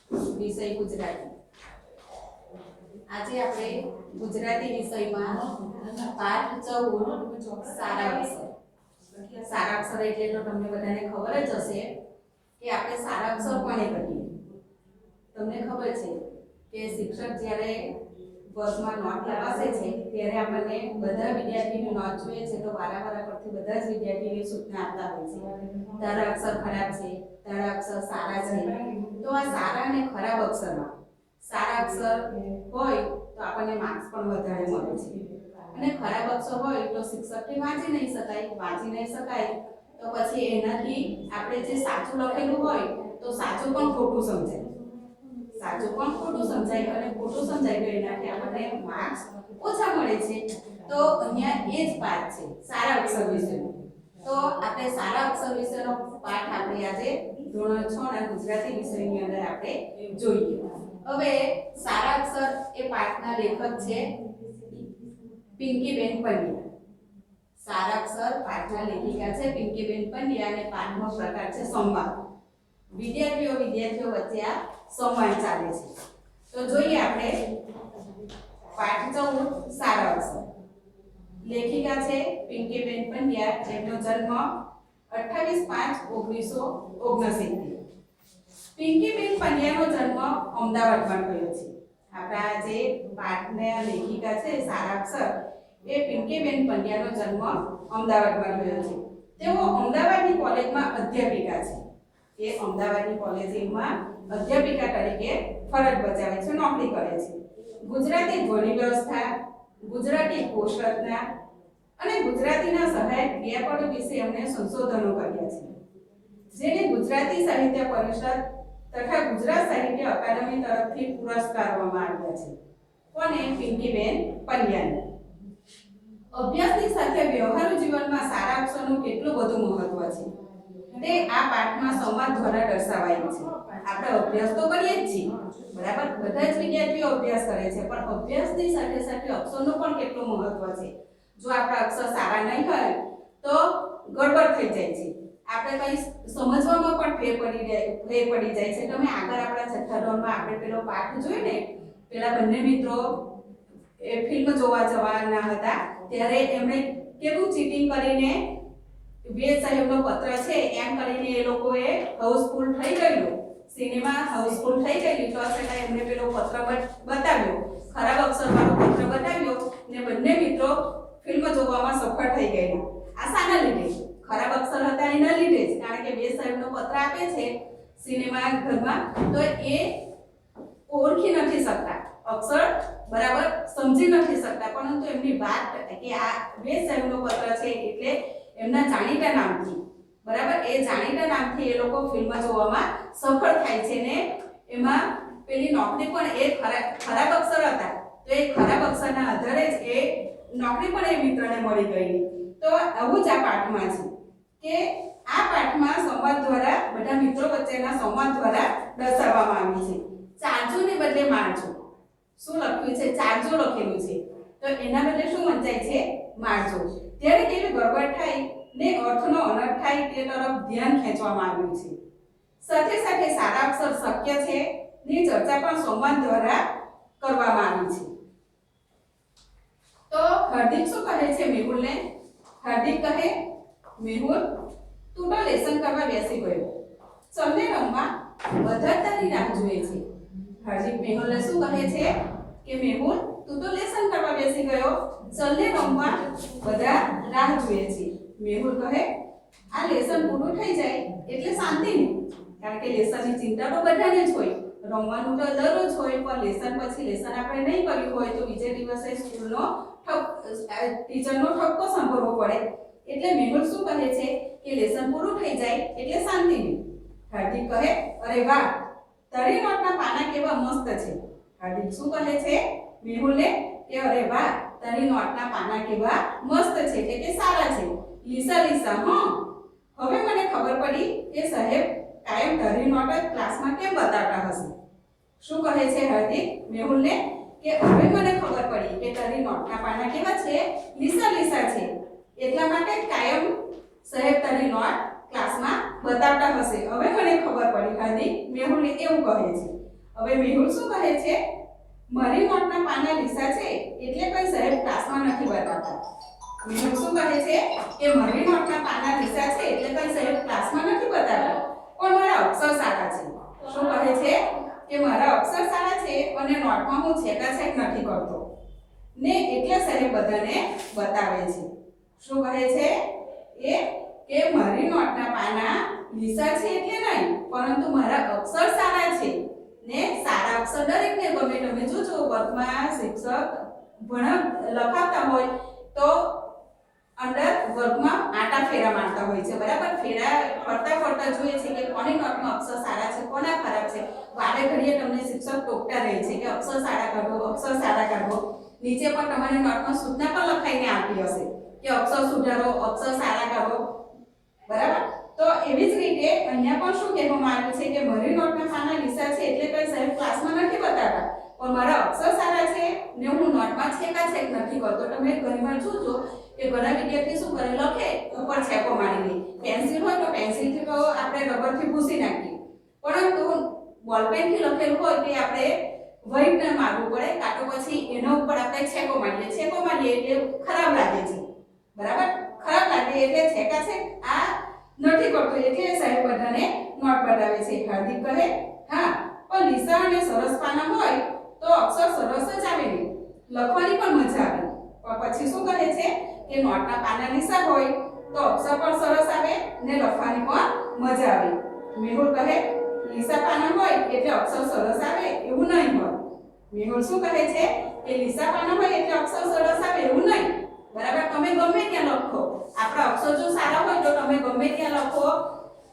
વિષય ગુજરાતી। આજે આપણે ગુજરાતી વિષયમાં પાઠ 14 સારા અક્ષર। સારા અક્ષર એટલે તો તમને બધાને ખબર જ હશે કે આપણે સારા અક્ષર કોને કહીએ। તમને ખબર છે કે શિક્ષક જ્યારે વર્ગમાં નોટ લખાવે છે ત્યારે આપણને બધા વિદ્યાર્થીની નોટ જોઈએ છે તો વારાફરતી પરથી બધા જ વિદ્યાર્થીને સૂચના આપતા હોય છે, તારા અક્ષર ખરાબ છે, તારા અક્ષર સારા છે। તો આ સારા અને ખરાબ અક્ષરમાં સારા અક્ષર હોય તો આપણને માર્ક્સ પણ વધારે મળે છે અને ખરાબ અક્ષર હોય તો શિક્ષકથી વાંચી નહીં શકાય તો પછી એનાથી આપણે જે સાચું લખેલું હોય તો સાચું પણ ખોટું સમજાય, અને ખોટું સમજાય તો એનાથી આપણને માર્ક્સ ઓછા મળે છે। તો અહીંયા એ જ પાઠ છે સારા અક્ષર વિશેનો। તો આપણે સારા અક્ષર વિશેનો પાઠ આપણે આજે ધોરણ 6 ના ગુજરાતી વિષયની અંદર આપણે જોઈએ। હવે સારા અક્ષર એ પાઠના લેખક છે પિંકીબેન પંડ્યા। સારા અક્ષર પાઠના લેખિકા છે પિંકીબેન પંડ્યા અને પાઠનો પ્રકાર છે સંવાદ। વિદ્યાર્થીઓ વચ્ચે આ સંવાદ ચાલે છે। તો જોઈએ આપણે પાઠ 14 સારા અક્ષર। લેખિકા છે પિંકીબેન પંડ્યા, જેમનો જન્મ 28/5/1969। પિંકીબેન પંડ્યાનો જન્મ અમદાવાદમાં થયો છે। આપણા જે પાઠના લેખિકા છે સારા અક્ષર એ પિંકીબેન પંડ્યાનો જન્મ અમદાવાદમાં થયો છે। તેઓ અમદાવાદની કોલેજમાં અધ્યાપિકા છે। એ અમદાવાદની કોલેજમાં અધ્યાપિકા તરીકે ફરજ બજાવે છે, નોકરી કરે છે। ગુજરાતી ધ્વનિ વ્યવસ્થા, ગુજરાતી કોશ રચના અને ગુજરાતીના સહાયક ક્રિયાપદો વિશે એમણે સંશોધનો કર્યા છે, જેને ગુજરાતી સાહિત્ય પરિષદ તથા ગુજરાત સાહિત્ય અકાદમી તરફથી પુરસ્કારવામાં આવ્યા છે। કોને? પિંકીબેન પંડ્યાને। અભ્યાસની સાથે વ્યવહારુ જીવનમાં સારા અક્ષરનું કેટલું બધું મહત્વ છે તે આ પાઠમાં સંવાદ દ્વારા દર્શાવાયું છે। આપણે અભ્યાસ તો કરીએ જ છીએ, બરાબર, બધા જ વિદ્યાર્થીઓ અભ્યાસ કરે છે, પણ અભ્યાસની સાથે સાથે અક્ષરનું પણ કેટલું મહત્વ છે। જો આપણા અક્ષર સારા નહીં હોય તો ગડબડ થઈ જાય છે, આપણે કંઈ સમજવામાં પણ ફેર પડી જાય છે। તમે આગળ આપણા છઠ્ઠા ધોરણમાં આપણે પેલો પાઠ જોયો ને, પેલા બંને મિત્રો એ ફિલ્મ જોવા જવાના હતા ત્યારે એમણે કેવું ચીટિંગ કરીને વેદ સાહેબનો પત્ર છે એમ કરીને એ લોકોએ હાઉસફુલ થઈ ગયું, સિનેમા હાઉસફુલ થઈ ગયું, તો છતાં એમણે પેલો પત્ર બતાવ્યો, ખરાબ અક્ષરવાળો પત્ર બતાવ્યો ને બંને મિત્રો ફિલ્મ જોવામાં સફળ થઈ ગયા। આ શાના લીધે? ખરાબ અક્ષર હતા એના લીધે જ, કારણ કે વેદ સાહેબનો પત્ર આપે છે સિનેમા ઘરમાં તો એ ઓળખી નથી શકતા, અક્ષર બરાબર સમજી નથી શકતા, પરંતુ એમની વાત કે આ વેદ સાહેબનો પત્ર છે એટલે એમના જાણીતા નામથી, બરાબર, એ જાણીતા નામથી એ લોકો ફિલ્મ જોવામાં સફળ થાય છે ને એમાં પેલી નોકરી પણ એ ખરાબ અક્ષર હતા તો એ ખરાબ અક્ષરના આધારે જ એ નોકરી પણ એ મિત્રને મળી ગઈ। તો આવું જ આ પાઠમાં છે કે આ પાઠમાં સંવાદ દ્વારા બધા મિત્રો વચ્ચેના સંવાદ દ્વારા દર્શાવવામાં આવ્યું છે। ચારજોને બદલે મારજો, શું લખ્યું છે? ચારજો લખેલું છે, તો એના બદલે શું વંચાય છે? મારજો। ત્યારે કેવી ગડબડ થાય ને અર્થનો અનર્થ થાય તે તરફ ધ્યાન ખેંચવામાં આવ્યું છે। સાથે સાથે સારા અક્ષર શક્ય છે ની ચર્ચા પણ સંવાદ દ્વારા કરવામાં આવી છે। તો હાર્દિક શું કહે છે મેહુલને? હાર્દિક કહે, મેહુલ તું તો લેસન કરવા બેસી ગયો, ચલને રમવા, બધા તારી રાહ જોઈએ છે। હાર્દિક મેહુલને શું કહે છે કે મેહુલ તું તો લેસન કરવા બેસી ગયો, ચલને રમવા, બધા રાહ જોઈએ છે। મેહુલ કહે, આ લેસન પૂરું થઈ જાય એટલે શાંતિ નહીં, કારણ કે લેસનની ચિંતા તો બધાને જ હોય, રમવાનું તો દરરોજ હોય, પણ લેસન પછી લેસન આપણે નહીં કર્યું હોય તો બીજે દિવસે સ્કૂલનો ટીચરનો ઠપકો સાંભળવો પડે, એટલે મેહુલ શું કહે છે કે લેસન પૂરું થઈ જાય એટલે શાંતિ નહીં। હાર્દિક કહે, અરે વાહ, તારી નોટના પાના કેવા મસ્ત છે। હાર્દિક શું કહે છે મેહુલને કે અરે વાહ, તારી નોટના પાના કેવા મસ્ત છે, એટલે કે સારા છે, લીસા લીસા। હવે મને ખબર પડી કે સાહેબ કાયમ તારી નોટ જ ક્લાસમાં કેમ બતાવતા હશે। શું કહે છે હાર્દિક મેહુલને કે હવે મને ખબર પડી કે તારી નોટના પાના કેવા છે? લીસા લીસા છે, એટલા માટે કાયમ સાહેબ તારી નોટ ક્લાસમાં બતાવતા હશે, હવે મને ખબર પડી। હાર્દિક મેહુલને એવું કહે છે। હવે મેહુલ શું કહે છે, મારી નોટના પાના લીસા છે એટલે કોઈ સાહેબ ક્લાસમાં નથી બતાવતા. મેહુલ શું કહે છે કે મારી નોટના પાના લીસા છે એટલે કોઈ સાહેબ ક્લાસમાં નથી બતાવતા, પણ મારા અક્ષર સારા છે. શું કહે છે કે મારા અક્ષર સારા છે અને નોટમાં હું છેકાછેક નથી કરતો ને એટલે સાહેબ બધાને બતાવે છે. શું કહે છે એ કે મારી નોટના પાના લીસા છે એટલે નહીં, પરંતુ મારા અક્ષર સારા છે ને સારા અક્ષર દરેકને ગમે. તમે જોજો વર્ગમાં શિક્ષક લખાવતા હોય તો અંદર વર્ગમાં આટા ફેરા મારતા હોય છે, બરાબર. ફેરા ફરતા ફરતા જોઈએ છે કે કોની નોટમાં અક્ષર સારા છે, કોના ખરાબ છે. વારે ઘડીએ તમને શિક્ષક ટોકતા રહે છે કે અક્ષર સારા કાઢો, અક્ષર સારા કાઢો. નીચે પણ તમારી નોટમાં સૂચના પણ લખાઈને આપી હશે કે અક્ષર સુધારો, અક્ષર સારા કાઢો, બરાબર. તો એવી જ રીતે અહીંયા પણ શું કહેવામાં આવ્યું છે કે મારી નોટના પાના લીસા છે એટલે કોઈ સાહેબ ક્લાસમાં નથી બતાવતા, પણ મારા અક્ષર સારા છે ને હું નોટમાં છેકાછેક નથી કરતો. તમે ઘણીવાર જોજો કે ઘણા વિદ્યાર્થી શું કરે, લખે ઉપર છેકો મારી દે. પેન્સિલ હોય તો પેન્સિલથી તો આપણે રબરથી ભૂસી નાખીએ, પરંતુ બોલપેનથી લખેલું હોય તે આપણે વ્હાઈટનર મારવું પડે, કાં તો પછી એના ઉપર આપણે છેકો મારીએ. છેકો મારીએ એટલે ખરાબ લાગે છે, બરાબર. ખરાબ લાગે એટલે છેકાછેક આ નથી કરતો, એટલે સાહેબ બધાને નોટ બતાવે છે. હાર્દિક કહે હા, પણ લીસા અને સરસ પાના હોય તો અક્ષર સરસ જ આવે ને, લખવાની પણ મજા આવે. પણ પછી શું કહે છે કે નોટના પાના લીસા હોય તો અક્ષર પણ સરસ આવે ને લખવાની પણ મજા આવે. મેહુલ કહે લીસા પાના હોય એટલે અક્ષર સરસ આવે એવું નહીં હોય. મેહુલ શું કહે છે કે લીસા પાના હોય એટલે અક્ષર સરસ આવે એવું નહીં, બરાબર. તમે ગમે ત્યાં લખો, આપણા અક્ષર જો સારા હોય તો તમે ગમે ત્યાં લખો,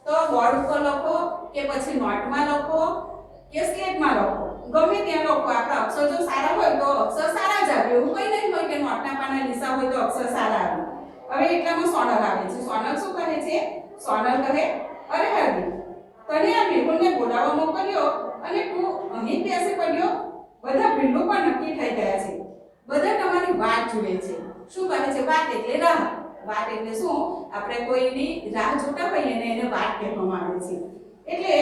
તો બોર્ડ ઉપર લખો કે પછી નોટમાં લખો કે સ્લેટમાં લખો, ગમે ત્યાં લખો. આપણા અક્ષર જો સારા હોય તો અક્ષર સારા જ આવે, એવું કંઈ નહીં હોય કે નોટના પાના લીસા હોય તો અક્ષર સારા આવે. હવે એટલામાં સોનલ આવે છે. સોનલ શું કહે છે, સોનલ કહે અરે હાર્દિક, તને આ મેહુલને બોલાવવા મોકલ્યો અને તું અહીં બેસી પડ્યો. બધા બિલ્લો પણ નક્કી થઈ ગયા છે, બધા તમારી વાત જુએ છે. શું કહે છે, વાત એટલે રાહ. વાત એટલે શું, આપણે કોઈની રાહ જોતા હોઈએ ને એને વાત કહેવામાં આવે છે. એટલે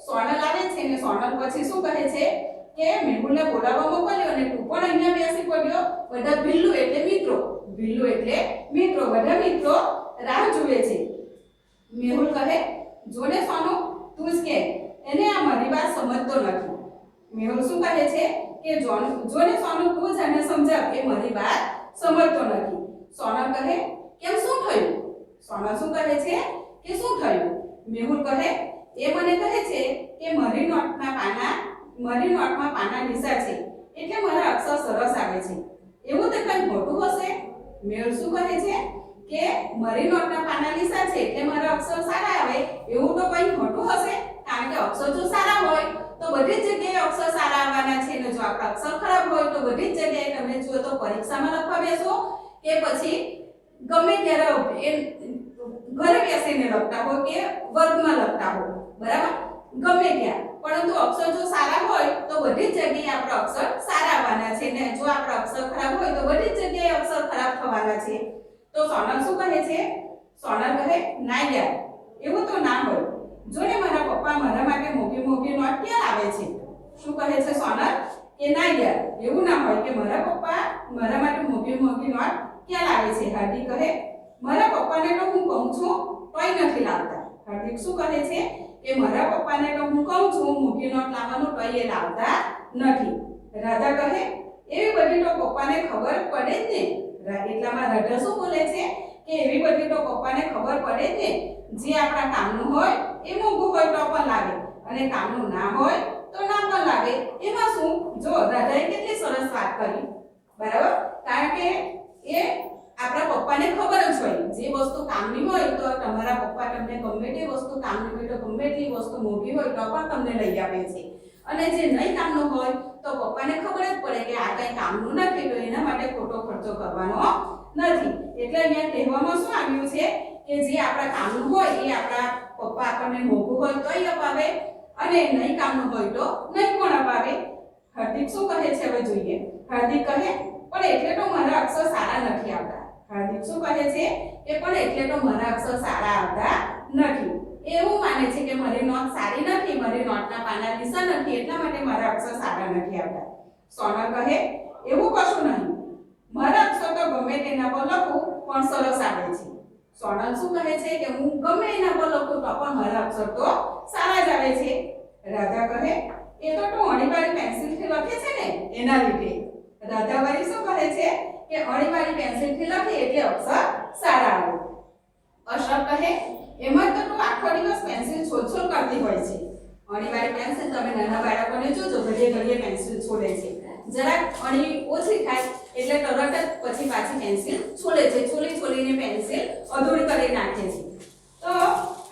સોનલ આવે છે ને સોનલ પછી શું કહે છે કે મેહુલને બોલાવવા મોકલ્યો અને તું પણ અહીંયા બેસી પડ્યો. બધા બિલ્લુ એટલે મિત્રો, બિલ્લુ એટલે મિત્રો, બધા મિત્રો રાહ જુએ છે. મેહુલ કહે જોને સોનુ, તું જ કે એને આ મારી વાત સમજતો નથી. મેહુલ શું કહે છે કે જોને સોનુ, તું જ એને સમજાવ, એ મારી વાત સમજતો નથી. સોનલ કહે કેમ, શું થયું? સોનલ શું કહે છે કે શું થયું? મેહુલ કહે એ મને કહે છે કે મારી નોટમાં પાના લીસા છે એટલે મારા અક્ષર સરસ આવે છે, એવું તો કંઈ ખોટું હશે? મેહુલ શું કહે છે કે મારી નોટના પાના લીસા છે એટલે મારા અક્ષર સારા આવે, એવું તો કંઈ ખોટું હશે? કારણ કે અક્ષર જો સારા હોય તો બધી જ જગ્યાએ અક્ષર સારા આવવાના છે, ને જો આપણા અક્ષર ખરાબ હોય તો બધી જ જગ્યાએ તમે જુઓ તો પરીક્ષામાં લખવા બેસો કે પછી ગમે ત્યારે ઘરે બેસીને લખતા હોય કે વર્ગમાં લખતા હોય, બરાબર, ગમે ત્યાં. પરંતુ અક્ષર જો સારા હોય તો બધી જ જગ્યાએ આપણા અક્ષર સારા આવવાના છે, ને જો આપણા અક્ષર ખરાબ હોય તો બધી જ જગ્યાએ અક્ષર ખરાબ થવાના છે. તો સોનલ શું કહે છે? સોનલ કહે ના યાર, એવું તો ના હોય. જોને મારા પપ્પા મારા માટે મોટી મોટી નોટ ક્યાં આવે છે. શું કહે છે સોનલ કે ના યાર, એવું ના હોય કે મારા પપ્પા મારા માટે મોટી મોટી નોટ ક્યાં લાવે છે. હાર્દિક કહે મારા પપ્પાને તો હું કહું છું તોય નથી લાવતા. હાર્દિક શું કહે છે કે મારા પપ્પાને તો હું કહું છું મોટી નોટ લાવવાનું તોય એ લાવતા નથી. રાધા કહે એવી બધી તો પપ્પાને ખબર પડે જ ને. એટલામાં રાધા શું બોલે છે કે એવી બધી તો પપ્પાને ખબર પડે જ ને, જે આપણા કામનું હોય એ મોંઘું હોય તો પણ લાગે અને કામનું ના હોય તો ના પણ લાગે. એમાં શું, જો રાધાએ કેટલી સરસ વાત કરી, બરાબર. કારણ કે એ આપણા પપ્પાને ખબર જ હોય જે વસ્તુ કામની હોય તો તમારા પપ્પા તમને ગમે તે વસ્તુ કામની હોય તો ગમે તે વસ્તુ મોંઘી હોય તો પણ તમને લઈ આપે છે, અને જે નહીં કામનું હોય તો પપ્પાને ખબર જ પડે કે આ કંઈ કામનું નથી તો એના માટે ખોટો ખર્ચો કરવાનો નથી. એટલે અહીંયા કહેવામાં શું આવ્યું છે કે જે આપણા કામનું હોય એ આપણા પપ્પા આપણને મોંઘું હોય તોય અપાવે અને નહીં કામનું હોય તો નહીં પણ અપાવે. હાર્દિક શું કહે છે હવે જોઈએ. હાર્દિક કહે પણ એટલે તો મારા અક્ષર સારા નથી આવતા. હાર્દિક શું કહે છે કે પણ એટલે તો મારા અક્ષર સારા આવતા નથી. એવું માને છે કે મારી નોટ સારી નથી, મારી નોટના પાના લીસા નથી, એટલા માટે મારા અક્ષર સારા નથી આવતા. સોનલ કહે એવું કશું નહીં, મારા અક્ષર તો ગમે તેના પર લખું પણ સરસ આવે છે. સોનલ શું કહે છે કે હું ગમે એના પર લખું તો પણ મારા અક્ષર તો સારા જ આવે છે. રાધા કહે એ તો તું અણીવાળી પેન્સિલથી લખે છે ને એના લીધે. રાધા વળી શું કહે છે કે અણીવાળી પેન્સિલથી લખી એટલે અક્ષર સારા આવે. અશરફ કહે એમાં તો તું આખો દિવસ પેન્સિલ છોડ કરતી હોય છે. અણીવાળી પેન્સિલ તમે નાના બાળકોને જોજો, ઘડીએ ઘડીએ પેન્સિલ છોડે છે. જરાક અણી ઓછી થાય એટલે તરત જ પછી પાછી પેન્સિલ છોડે છે, છોલીને પેન્સિલ અધૂરી કરી નાખે છે. તો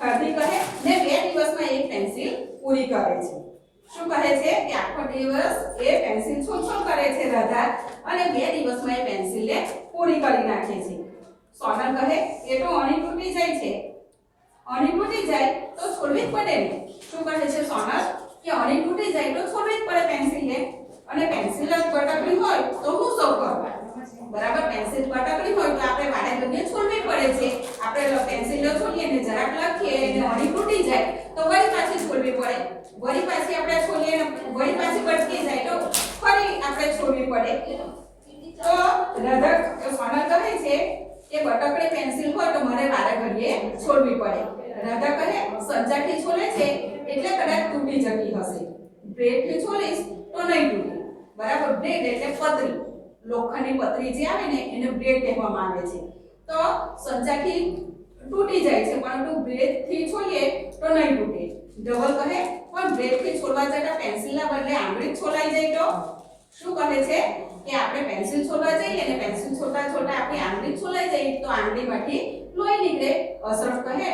હાર્દિક કહે ને 2 દિવસમાં એક પેન્સિલ પૂરી કરે છે. શું કહે છે કે આખો દિવસ એ પેન્સિલ છોડ કરે છે રાધા, અને 2 દિવસમાં એ પેન્સિલને પૂરી કરી નાખે છે. સોનલ કહે એ તો અણી તૂટી જાય છે, અણી તૂટી જાય તો છોડવી જ પડે ને. શું કહે છે સોનલ કે અણી તૂટી જાય તો છોડવી જ પડે પેન્સિલને, અને પેન્સિલ જ બટકડી હોય તો હું શું કરું? બરાબર, પેન્સિલ બટકડી હોય તો આપણે વારે ઘડીએ છોડવી પડે છે. આપણે પેન્સિલ છોડીએ ને જરાક લખીએ અને અણી તૂટી જાય તો વળી પાછી છોડવી પડે, વળી પાછી આપણે છોડીએ ને વળી પાછી બટકી જાય તો ફરી આપણે છોડવી પડે. તો રાધા સોનલ કહે છે કે બટકડી પેન્સિલ હોય તો મારે વારે ઘડીએ છોડવી પડે. રાધા કહે સંચાથી છોલે છે એટલે કદાચ તૂટી જતી હશે, બ્લેડથી છોલીશ તો નહીં તૂટે. બરાબર, બ્લેડ એટલે પતરી, લોખંડની પતરી જે આવે ને એને બ્લેડ કહેવામાં આવે છે. તો સંચાથી તૂટી જાય છે પરંતુ બ્લેડથી છોલીએ તો નહીં તૂટે. ધવલ કહે પણ બ્લેડથી છોડવા જતા પેન્સિલના બદલે આંગળી છોલાઈ જાય તો? શું કહે છે કે આપણે પેન્સિલ છોડવા જઈએ અને પેન્સિલ છોડતા આપણી આંગળી છોલાઈ જાય તો આંગળીમાંથી લોહી નીકળે. અશરફ કહે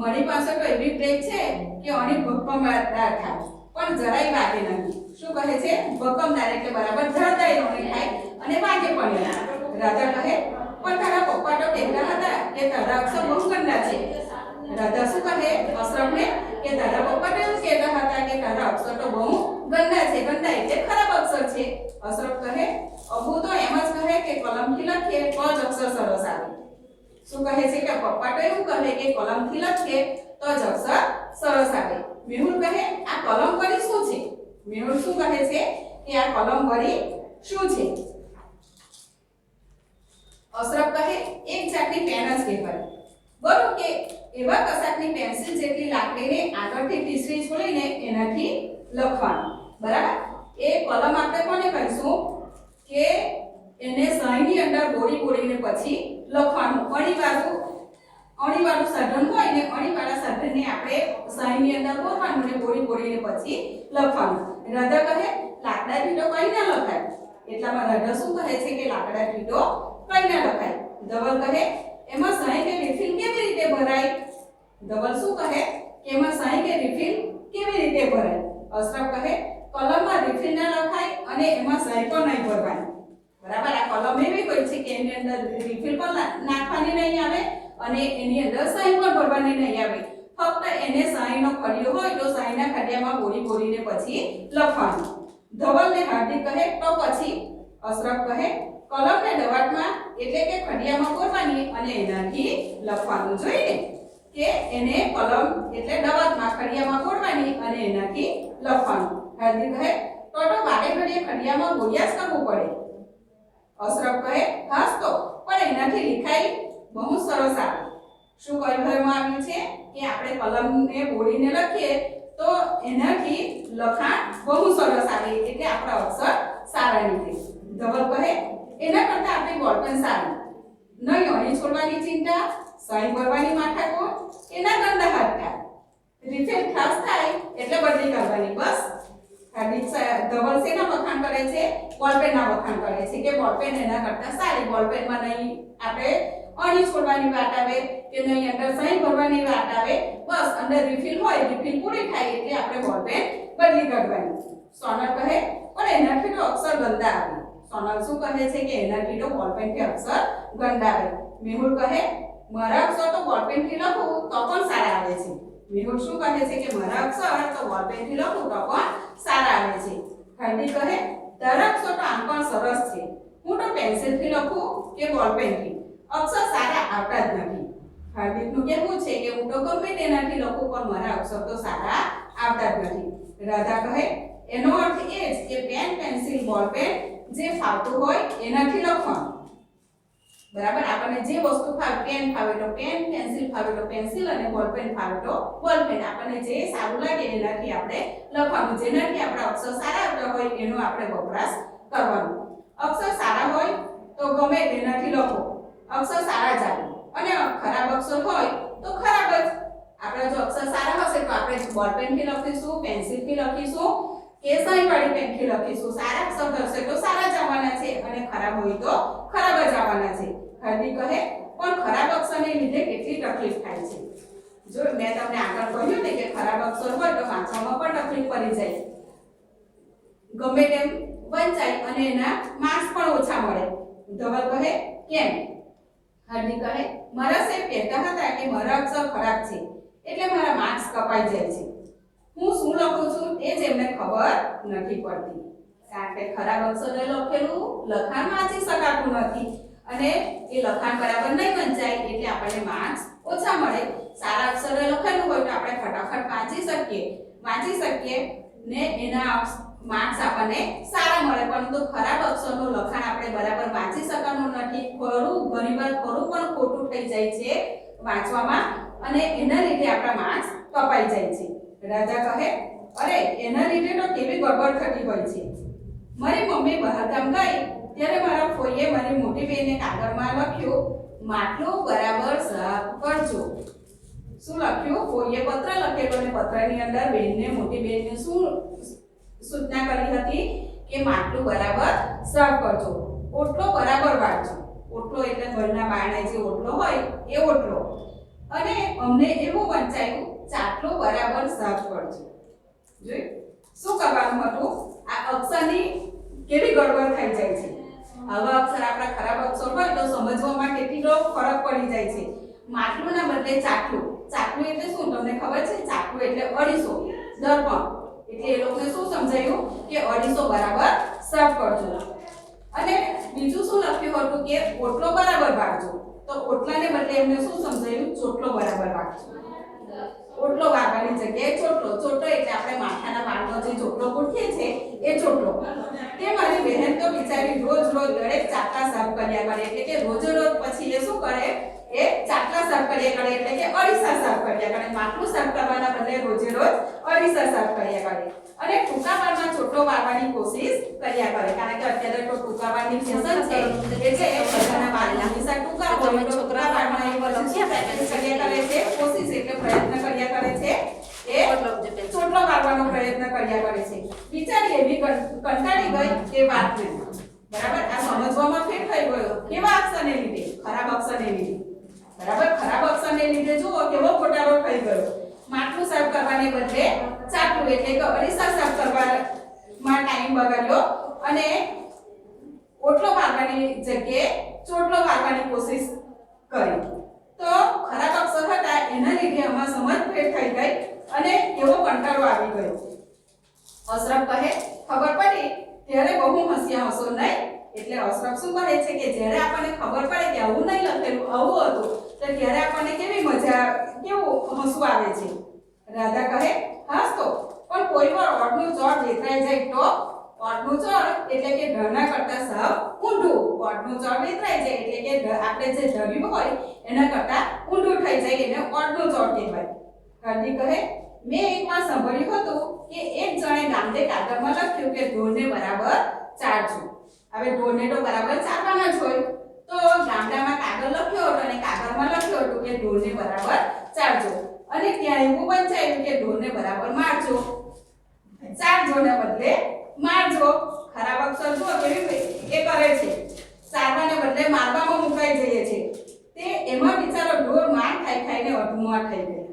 મારી પાસે તો એવી બ્લેડ છે કે અણી ભક્કમદાર થાય પણ જરાય વાગે નહીં. શું કહે છે? ભક્કમદાર એટલે બરાબર ધારદાર નહીં થાય અને વાગે પણ નહીં. રાધા કહે પણ તારા પપ્પા તો કહેતા હતા કે તારા અક્ષર બહુ ગંદા છે. રાધા શું કહે અશરફને કે તારા પપ્પા તો એવું કહેતા હતા કે તારા અક્ષર તો બહુ ગંદા છે, ગંદા એટલે ખરાબ અક્ષર છે. અશરફ કહે અબુ તો એમ જ કહે કે કલમથી લખીએ તો જ અક્ષર સરસ આવે. શું કહે છે કે પપ્પા તો એવું કહે કે કલમથી લખીએ તો જ અક્ષર સરસ આવે. મેહુલ કહે આ કલમ વળી શું છે? મેહુલ શું કહે છે કે આ કલમ વળી શું છે? અશરફ કહે એક જાતની પેન જ કહેવાય. બરોબર કે એવા કશાકની પેન્સિલ જેટલી લાકડીને આગળથી ટીસરી છોડીને એનાથી લખવાનું. બરાબર, એ કલમ આપણે કોને કહીશું કે એને સહીની અંદર બોળીને પછી લખવાનું. અણીવાળું સાધન હોય ને અણીવાળા સાધનને આપણે સહીની અંદર બોળવાનું ને બોળીને પછી લખવાનું. રાધા કહે લાકડાથી તો કઈ ના લખાય. એટલામાં રાધા શું કહે છે કે લાકડાથી તો કઈ ના લખાય. ધવલ કહે એમાં સહી કે રિફિલ કેવી રીતે ભરાય? ધવલ શું કહે કે એમાં સહી કે રિફિલ કેવી રીતે ભરાય? અશરફ કહે કલમમાં રિફિલ ના લખાય અને એમાં સહી પણ નહીં ભરવાની. બરાબર, આ કલમ એવી હોય છે કે એની અંદર રિફિલ પણ નાખવાની નહીં આવે અને એની અંદર સહી પણ ભરવાની નહીં આવે. ફક્ત એને સહીનો ખડિયો હોય તો સહીના ખડિયામાં બોળીને પછી લખવાનું. ધવલ ને હાર્દિક કહે તો પછી અશરફ કહે કલમને દવાતમાં એટલે કે ખડિયામાં બોળવાની અને એનાથી લખવાનું. જોઈએ કે એને કલમ એટલે દવાતમાં ખડિયામાં બોળવાની અને એનાથી લખવાનું. હાર્દિક કહે તો વારે ઘડીએ ખડિયામાં બોળ્યા જ કરવું પડે. અશરફ કહે હાસ તો પણ એનાથી લિખાઈ બહુ સરસ આવે. શું કહેવામાં આવ્યું છે કે આપણે કલમને બોળીને લખીએ તો એનાથી લખાણ બહુ સરસ આવે એટલે આપણા અક્ષર સારા નીકળે. ધવલ કહે એના કરતા આપણી બોલપેન સારી. નહીં અણી છોડવાની ચિંતા, સહી ભરવાની માથાકૂટ, એના ગંદા હાથ થાય. રિફિલ ખાસ થાય એટલે બદલી કરવાની. બસ હાર્દિક ધવલ શેના વખાણ કરે છે? બોલપેનના વખાણ કરે છે કે બોલપેન એના કરતા સારી. બોલપેનમાં નહીં આપણે અણી છોડવાની વાત આવે કે નહીં અંદર સહી ભરવાની વાત આવે. બસ અંદર રિફિલ હોય, રિફિલ પૂરી થાય એટલે આપણે બોલપેન બદલી કરવાની. સોનલ કહે પણ એનાથી તો અક્ષર ગંદા આવે. સોનલ શું કહે છે કે એનાથી તો બોલપેનથી અક્ષર ગંદા આવે. મેહુલ કહે મારા અક્ષર તો બોલપેનથી લખું તો પણ સારા આવે છે. મેહુલ શું કહે છે કે મારા અક્ષર તો બોલપેનથી લખું તો પણ સારા આવે છે. હાર્દિક કહે તારા અક્ષર તો આમ પણ સરસ છે, હું તો પેન્સિલથી લખું કે બોલપેનથી અક્ષર સારા આવતા જ નથી. હાર્દિકનું કહેવું છે કે હું તો ગમે તેનાથી લખું પણ મારા અક્ષર તો સારા આવતા જ નથી। રાધા કહે એનો અર્થ એ જ કે પેન પેન્સિલ બોલ પેન જે ફાવતું હોય એનાથી લખવાનું। બરાબર, આપણને જે વસ્તુ ફાવે, પેન ફાવે તો પેન, પેન્સિલ ફાવે તો પેન્સિલ અને બોલ પેન ફાવે તો બોલ પેન, આપણને જે સારું લાગે એનાથી આપણે લખવાનું। જેનાથી આપણા અક્ષર સારા આવતા હોય એનો આપણે વપરાશ કરવાનો। અક્ષર સારા હોય તો ગમે તેનાથી લખો, અક્ષર સારા જ આવે, અને ખરાબ અક્ષર હોય તો ખરાબ જ। આપણે જો અક્ષર સારા હશે તો આપણે બોલ પેન થી લખીશું, પેન્સિલ થી લખીશું કે સહી વાળી પેન થી લખીશું। સારા અક્ષર હશે તો સારા જ આવવાના છે અને ખરાબ હોય તો ખરાબ જ આવવાના છે। હાર્દિક કહે પણ ખરાબ અક્ષરને લીધે કેટલી તકલીફ થાય છે। જો મેં તમને આગળ કહ્યું ને કે ખરાબ અક્ષર હોય તો વાંચવામાં પણ તકલીફ પડી જાય, ગમે તેમ વંચાય અને એના માર્ક્સ પણ ઓછા મળે। ધવલ કહે કેમ? હાર્દિક કહે મારા સાહેબ કહેતા હતા કે મારા અક્ષર ખરાબ છે એટલે મારા માર્ક્સ કપાઈ જાય છે। હું શું લખું છું એ જ એમને ખબર નથી પડતી, કારણ કે ખરાબ અક્ષરે લખેલું લખાણ વાંચી શકાતું નથી અને એ લખાણ બરાબર નહીં વંચાય એટલે આપણને માર્ક્સ ઓછા મળે। સારા અક્ષરે લખેલું હોય તો આપણે ફટાફટ વાંચી શકીએ ને એના માર્ક્સ આપણને સારા મળે, પરંતુ ખરાબ અક્ષરનું લખાણ આપણે બરાબર વાંચી શકવાનું નથી। ઘણીવાર ખરું પણ ખોટું થઈ જાય છે વાંચવામાં અને એના લીધે આપણા માર્ક્સ કપાઈ જાય છે। રાજા કહે અરે એના લીધે તો કેવી ગડબડ થતી હોય છે। મારી મમ્મી બહારગામ ગઈ ત્યારે મારા ફોઈએ મારી મોટી બેનને કાગળમાં લખ્યું માટલું બરાબર સાફ કરજો। શું લખ્યું? ફોઈએ પત્ર લખેલો અને પત્રની અંદર બેનને, મોટી બેનને શું સૂચના કરી હતી કે માટલું બરાબર સાફ કરજો, ઓટલો બરાબર વાળજો। ઓટલો એટલે ઘરના બારણે જે ઓટલો હોય એ ઓટલો, અને અમને એવું વંચાયું ચાટલો બરાબર સાફ કરજો। જોઈ શું કરવાનું હતું? આ અક્ષરની કેવી ગડબડ થઈ જાય છે। આવા અક્ષર આપણા ખરાબ અક્ષર હોય તો સમજવામાં કેટલો ફરક પડી જાય છે। માટલું ના બદલે ચાટલું। ચાટલું એટલે શું તમને ખબર છે? ચાટલું એટલે અરીસો, દર્પણ, એટલે એ લોકોને શું સમજાયું કે અરીસો બરાબર સાફ કરજો। અને બીજું શું લખ્યું હતું કે ઓટલો બરાબર વાળજો, તો ઓટલાને બદલે એમને શું સમજાયું? ચોટલો બરાબર વાળજો। ઓટલો વાળવાની જગ્યાએ ચોટલો, ચોટલો એટલે આપણે માથાના વાળનો જે ચોટલો ગોઠીએ છે એ ચોટલો। તે મારી બહેન તો બિચારી રોજ દરેક ચાટલા સાફ કર્યા કરે, એટલે કે રોજ પછી એ શું કરે? એ ચાટલા સાફ કર્યા કરે, એટલે કે અરીસા સાફ કર્યા કરે। માટલું સાફ કરવાના બદલે રોજ અરીસા સાફ કર્યા કરે અને ટૂંકા વાળમાં ચોટલો વાળવાની કોશિશ કર્યા કરે, કારણ કે અત્યારે તો ટૂંકા વાળની ફેશન છે એટલે બધાના વાળ હંમેશા ટૂંકા હોય તો ટૂંકા વાળમાં એ લક્ષ્ય પ્રેક્ટિસ કર્યા કરે છે, કોશિશ એટલે પ્રયત્ન કર્યા કરે છે એ ચોટલો વાળવાનો પ્રયત્ન કર્યા કરે છે। બિચારી એવી કંટાળી ગઈ કે વાત નહીં, બરાબર? આ સમજવામાં ફેર થઈ ગયો, કેવા અક્ષરને લીધે? ખરાબ અક્ષરને લીધે, બરાબર? ખરાબ અક્ષરને લીધે જુઓ કેવો ઘોટાળો થઈ ગયો। માટલું સાફ કરવાને બદલે ચાટલું એટલે કે અરીસા સાફ કરવામાં ટાઈમ બગાડ્યો અને ઓટલો વાળવાની જગ્યાએ ચોટલો વાળવાની કોશિશ કરી, તો ખરાબ અક્ષર હતા એના લીધે આમાં સમજ ફેર થઈ ગઈ અને કેવો કંટાળો આવી ગયો। અશરફ કહે ખબર પડી ત્યારે બહુ હસ્યા હશો નહીં? એટલે અશરફ શું કહે છે કે જ્યારે આપણને ખબર પડે કે આવું નહીં લખેલું, આવું હતું, તો ત્યારે આપણને કેવી મજા, કેવું હસવું આવે છે। રાધા કહે હાસ તો, પણ કોઈ વાર ઓટનું ચોર વેતરાઈ જાય તો? ઓટનું ચોર એટલે કે ઢળના કરતા સાવ ઊંધું, ઓટનું ચોર વેતરાઈ જાય એટલે કે આપણે જે ઢળ્યું હોય એના કરતા ઊંધું થઈ જાય, એને ઓટનું ચોર કહેવાય। હાર્દિક કહે મેં એકવાર સાંભળ્યું હતું કે એક જણે ગામડે કાગળમાં લખ્યું કે ઢોરને બરાબર ચારજો। હવે ઢોરને તો બરાબર ચારવાના જ હોય, તો ગામડામાં કાગળ લખ્યો હતો અને કાગળમાં લખ્યું હતું કે ઢોરને બરાબર ચારજો, અને ત્યાં એવું વંચાયું કે ઢોરને બરાબર મારજો। ચારજો ને બદલે મારજો। ખરાબ અક્ષર જો કેવી એ કરે છે, ચારવાને બદલે મારવામાં મુકાઈ જઈએ છે, તે એમાં બિચારો ઢોર માર ખાઈને અધૂમા થઈ ગયો,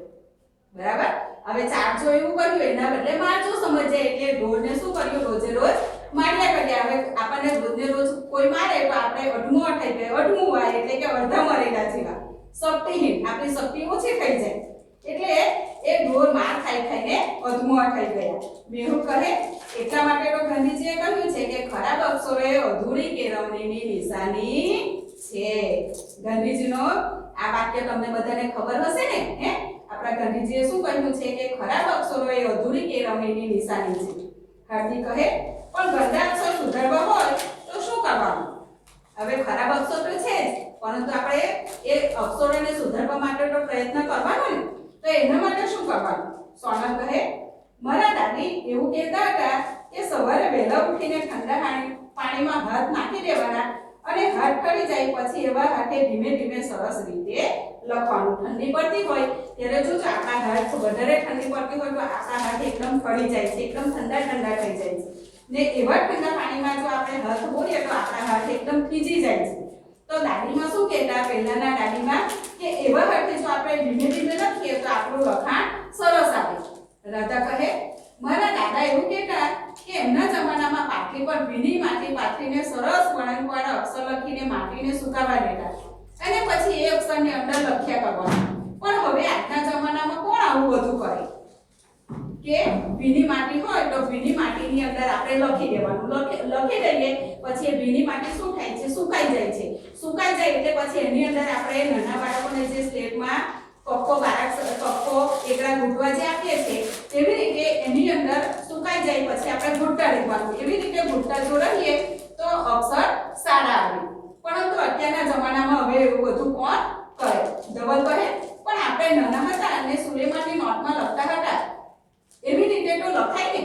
બરાબર? હવે ચારજો એવું કર્યું એના બદલે મારજો સમજે, એટલે ઢોરને શું કર્યું? રોજે રોજ માર્યા કર્યા। હવે આપણને રોજને રોજ કોઈ મારે તો આપણે અધમુઆ થઈ ગયા। અધમુઆ એટલે કે અડધા મરેલા જેવા, શક્તિહીન, આપણી શક્તિ ઓછી થઈ જાય, એટલે એ ઢોર માર ખાઈને અધમુઆ થઈ ગયા। મેહુલ કહે એટલા માટે તો ગાંધીજીએ કહ્યું છે કે ખરાબ અક્ષરો એ અધૂરી કેળવણીની નિશાની છે। ગાંધીજીનો આ વાક્ય તમને બધાને ખબર હશે ને? હે, આપણા ગાંધીજીએ શું કહ્યું છે કે ખરાબ અક્ષરો એ અધૂરી કેળવણીની નિશાની છે. હાર્દિક કહે પણ ગંદા અક્ષર સુધારવા હોય તો શું કરવાનું? હવે ખરાબ અક્ષર તો છે જ, પરંતુ આપણે એ અક્ષરોને સુધારવા માટે તો પ્રયત્ન કરવાનો ને, તો એના માટે શું કરવાનું? સોનલ કહે મારા દાદી એવું કહેતા હતા કે સવારે વહેલા ઉઠીને ઠંડા પાણીમાં હાથ નાખી દેવાના અને હાથ ઠરી જાય પછી એવા હાથે ધીમે ધીમે સરસ રીતે લખવાનું. ઠંડી પડતી હોય ત્યારે જો આપણા હાથ વધારે ઠંડી પડતી હોય તો આપણા હાથ એકદમ ઠરી જાય છે, એકદમ ઠંડા ઠંડા થઈ જાય છે ને એવા ઠંડા પાણીમાં જો આપણે હાથ બોલીએ તો આપણા હાથ એકદમ થીજી જાય છે. તો દાદીમાં શું કહેતા, પહેલાના દાદીમાં કે એવા હાથે જો આપણે ધીમે ધીમે લખીએ તો આપણું લખાણ સરસ આવે. રાધા કહે મારા દાદા એવું કહેતા કે એમના જમાનામાં પાટલી પર ભીની માટી પાથરીને સરસ વળાંકવાળા અક્ષર લખીને માટીને સુકાવા દેતા અને પછી એ અક્ષરની અંદર લખ્યા કરવાના. પણ હવે આજના જમાનામાં કોણ આવું બધું કરે કે ભીની માટી હોય તો ભીની માટીની અંદર આપણે લખી દેવાનું, લખી દઈએ પછી એ ભીની માટી શું થાય છે? સુકાઈ જાય છે. સુકાઈ જાય એટલે પછી એની અંદર આપણે નાના બાળકોને જે સ્લેટમાં કક્કો એકડા ઘૂંટવા જે આપીએ છીએ તેવી રીતે એની અંદર સુકાઈ જાય પછી આપણે ઘૂંટા લેવાનું. એવી રીતે ઘૂંટા જો રહીએ તો અક્ષર સારા આવે. પરંતુ અત્યારના જમાનામાં હવે એવું બધું કોણ કરે? ધવલ કહે પણ આપણે નાના હતા અને સુલેમાનની નોટમાં લખતા હતા એવી રીતે તો લખાય ને.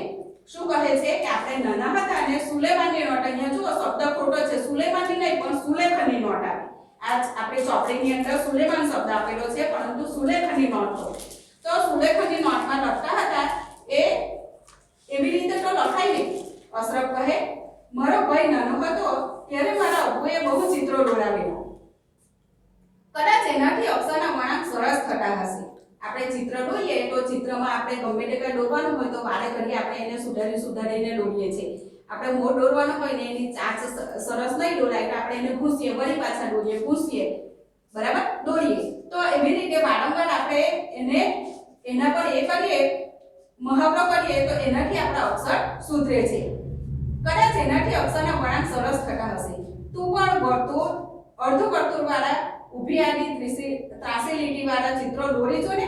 શું કહે છે કે આપણે નાના હતા અને સુલેમાનની નોટ, અહીંયા જુઓ શબ્દ ખોટો છે, સુલેમાનની નહીં પણ સુલેખાની નોટ આવે. આજ આપણે ચોપડીની અંદર સુલેમાન શબ્દ આપેલો છે પરંતુ સુલેખાની નોટ હોય તો સુલેખાની નોટમાં લખતા હતા એ એવી રીતે તો લખાય નહીં. અશરફ કહે મારો ભાઈ નાનો હતો ત્યારે મારા અબ્બુએ બહુ ચિત્રો દોરાવેલા. કદાચ એનાથી અક્ષરના વળાંક સરસ થતા હશે. આપણે ચિત્ર દોરીએ તો ચિત્રમાં આપણે ગમે તે કંઈ દોરવાનું હોય તો વારે ઘડીએ આપણે એને સુધારીને દોરીએ છીએ. આપણે મોર દોરવાનો હોય ને એની ચાંચ સરસ નહીં દોરાય તો આપણે એને ભૂસીએ, વળી પાછા દોરીએ, ભૂસીએ, બરાબર દોરીએ. તો એવી રીતે વારંવાર આપણે એને એના પર એ કરીએ, મહાવરો કરીએ તો એનાથી આપણા અક્ષર સુધરે છે. કદાચ એનાથી અક્ષરના વળાંક સરસ થતા હશે. તું પણ વર્તુળ, અર્ધ વર્તુળ વાળા, ઊભી આડી, ત્રાસી લીટી વાળા ચિત્રો દોરી જો ને.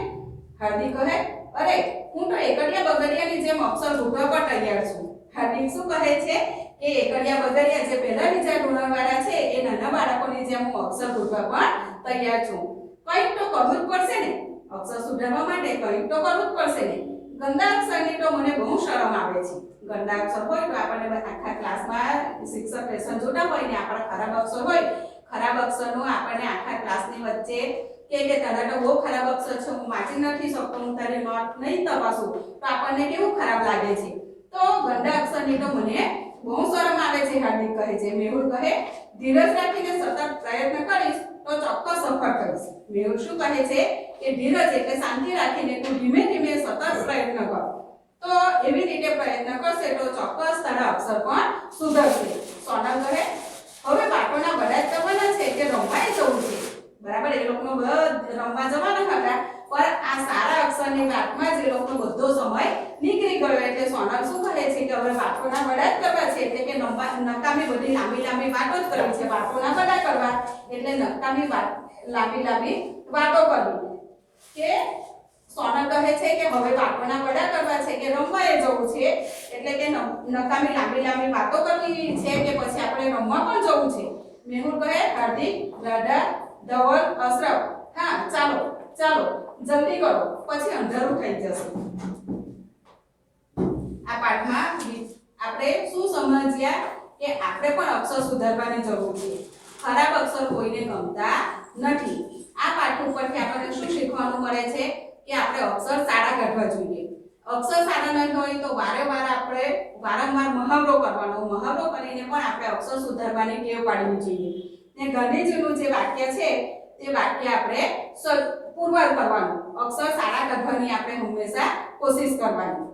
હાર્દિક કહે અરે હું તો એકડિયા બગડિયાની જેમ અક્ષર ઘૂંટવા પર તૈયાર છું. હાર્દિક શું કહે છે કે એકડિયા બગડિયા જે પહેલા બીજા ધોરણવાળા છે એ નાના બાળકોની જેમ હું અક્ષર ઘૂંટવા પણ તૈયાર છું. કંઈક તો કરવું જ પડશે ને, અક્ષર સુધારવા માટે કંઈક તો કરવું જ પડશે ને. ગંદા અક્ષરની તો મને બહુ શરમ આવે છે. ગંદા અક્ષર હોય તો આપણને આખા ક્લાસમાં શિક્ષક લેસન જોતા હોય ને આપણા ખરાબ અક્ષર હોય, ખરાબ અક્ષરનો આપણને આખા ક્લાસની વચ્ચે કે તારા તો બહુ ખરાબ અક્ષર છે, હું વાંચી નથી શકતો, હું તારી નોટ નહીં તપાસું, તો આપણને કેવું ખરાબ લાગે છે. તો ગંદા અક્ષરની તો મને બહુ શરમ આવે છે. હાર્દિક કહે છે. મેહુલ કહે ધીરજ રાખીને સતત પ્રયત્ન કરીશ તો ચોક્કસ સફળ થઈશ. મેહુલ શું કહે છે કે ધીરજ એટલે શાંતિ રાખીને તું ધીમે ધીમે સતત પ્રયત્ન કર. તો એવી રીતે પ્રયત્ન કરશે તો ચોક્કસ તારા અક્ષર પણ સુધરશે. સોનલ કહે હવે બાળકોના બધા જ જવાના છે કે રમવા જવું છે. બરાબર, એ લોકોનો રમવા જવાના હતા પણ આ સારા અક્ષરની વાતમાં જ એ લોકોનો બધો સમય નીકળી ગયો. એટલે સોનલ શું કહે છે કે હવે બાળકોના બધા જ કરવા છે એટલે કે નકામી બધી લાંબી વાતો જ કરવી છે. બાળકોના બધા કરવા એટલે નકામી લાંબી વાતો કરવી. કે સોનલ કહે છે કે હવે બાળકોના વડા કરવા છે કે રમવા જવું છે એટલે કે નકામી લાંબી વાતો કરવી છે કે પછી આપણે રમવા પણ જવું છે. મેહુલ કહે હાર્દિક, રાધા, ધવલ, અશરફ હા ચાલો જલ્દી કરો પછી અંધારું થઈ જશે. આ પાઠમાં આપણે શું સમજ્યા કે આપણે પણ અક્ષર સુધારવાની જરૂર છે. ખરાબ અક્ષર કોઈને ગમતા નથી. આ પાઠ ઉપરથી આપણને શું શીખવાનું મળે છે કે આપણે અક્ષર સારા કાઢવા જોઈએ. અક્ષર સારા નહીં હોય તો વારંવાર મહાવરો કરવાનો, મહાવરો કરીને પણ આપણે અક્ષર સુધારવાની ટેવ પાડવી જોઈએ. ને ગાંધીજીનું જે વાક્ય છે તે વાક્ય આપણે પુરવાર કરવાનું. અક્ષર સારા કાઢવાની આપણે હંમેશા કોશિશ કરવાની.